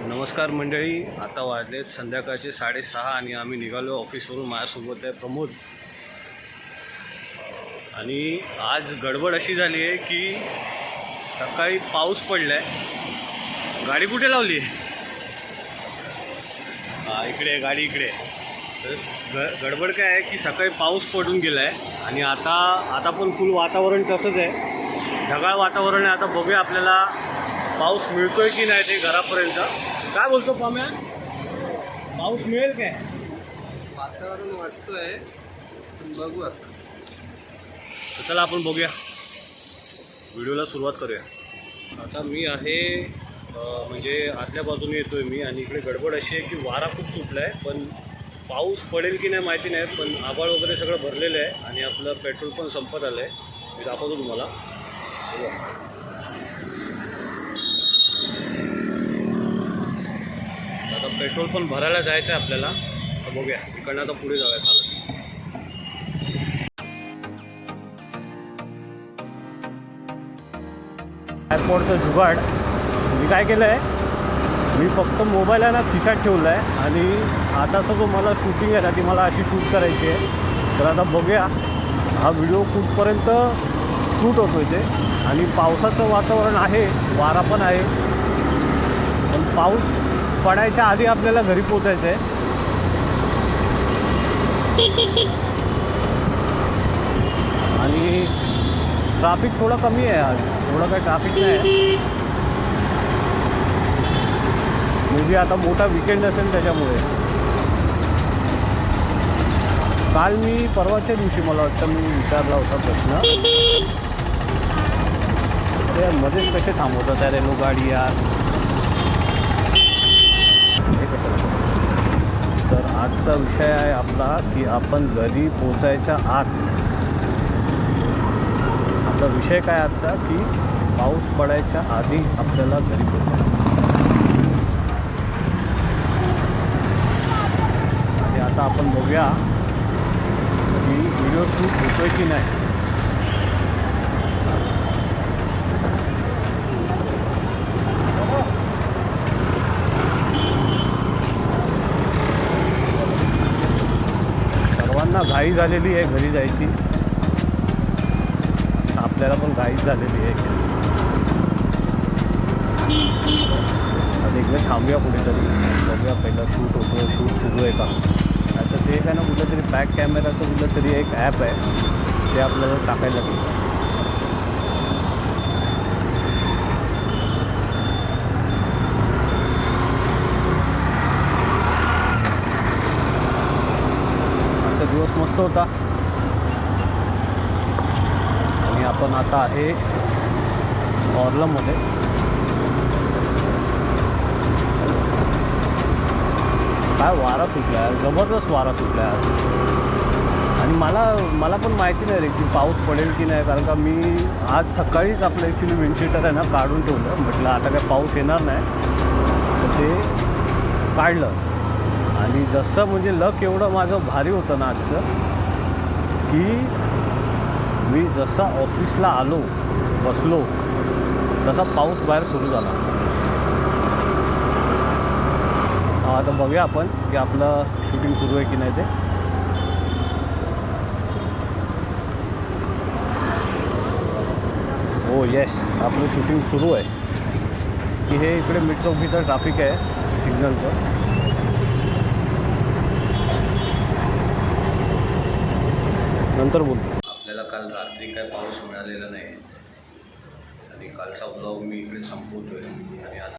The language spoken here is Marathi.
नमस्कार मंडळी, आता वाजलेत संध्याकाळचे 6:30 आणि आम्ही निघालो ऑफिसवरून. माझ्यासोबत आहे प्रमोद. आणि आज गडबड अशी झाली आहे की सकाळी पाऊस पडला आहे. गाडी कुठे लावली आहे? इकडे गाडी इकडे. तर गडबड काय आहे की सकाळी पाऊस पडून गेला आहे आणि आता पण फुल वातावरण तसंच आहे, ढगाळ वातावरण आहे. आता बघूया आपल्याला पाऊस मिळतोय की नाही ते घरापर्यंत. काय बोलतो पाम्या, पाऊस मिळेल काय? वातावरण वाटतंय, बघू आता. तर चला आपण बघूया, व्हिडिओला सुरुवात करूया. आता मी आहे म्हणजे आतल्या बाजूने येतोय मी आणि इकडे गडबड अशी आहे की वारा खूप सुटला आहे, पण पाऊस पडेल की नाही माहिती नाही. पण आभाळ वगैरे सगळं भरलेलं आहे आणि आपलं पेट्रोल पण संपत आलं आहे. मी दाखवतो तुम्हाला. आता पेट्रोल पण भरायला जायचं आहे आपल्याला. तर बघूया इकडनं आता पुढे जाऊया चालत. एअरपोर्टचं जुगाड मी काय केलं आहे, मी फक्त मोबाईल आहे ना खिशात ठेवला आहे आणि आताचा जो मला शूटिंग आहे ना ती मला अशी शूट करायची आहे. तर आता बघूया हा व्हिडिओ कुठपर्यंत शूट होतो इथे. आणि पावसाचं वातावरण आहे, वारा पण आहे, पण पाऊस पडायच्या आधी आपल्याला घरी पोचायचं आहे. आणि ट्रॅफिक थोडं कमी आहे आज, थोडं काही ट्रॅफिक नाही. म्हणजे आता मोठा विकेंड असेल त्याच्यामुळे. काल मी परवाच्या दिवशी मला वाटतं मी विचारला होता प्रश्न, ते मध्येच कसे थांबवतात त्या रेल्वे गाडी यार, हे कसं. तर आजचा विषय आहे आपला की आपण घरी पोचायच्या आत. आपला विषय काय आजचा की पाऊस पडायच्या आधी आपल्याला घरी पोचायचं. आणि आता आपण बघूया की व्हिडिओ शूट होतोय की नाही. सर्वांना घाई झालेली आहे घरी जायची, आपल्याला पण घाईच झालेली आहे. आता इकडे थांबूया कुठेतरी, बघूया पहिलं शूट होतो, शूट सुरू आहे का. आता ते काय ना कुठलं तरी बॅक कॅमेराचं कुठलं तरी एक ॲप आहे, ते आपल्याला टाकायला लागेल. आजचा दिवस मस्त होता आणि आपण आता आहे ऑर्लममध्ये. काय वारा सुटला आहे, जबरदस्त वारा सुटला आहे. आणि मला पण माहिती नाही रे की पाऊस पडेल की नाही, कारण का मी आज सकाळीच आपलं ॲक्च्युली विंडशीटर आहे ना काढून ठेवलं. म्हटलं आता काय पाऊस येणार नाही, तर ते काढलं. आणि जसं म्हणजे लक एवढं माझं भारी होतं ना आजचं की मी जसा ऑफिसला आलो बसलो तसा पाऊस बाहेर सुरू झाला. आता बघूया आपण की आपलं शूटिंग सुरू आहे की नाही ते. हो येस, आपलं शूटिंग सुरू आहे. की हे इकडे मिड चौकीचं ट्रॅफिक आहे सिग्नलचं. नंतर बोलतो. आपल्याला काल रात्री काय पाऊस मिळालेला नाही आणि कालचा ब्लॉग मी इकडे संपवतोय. आणि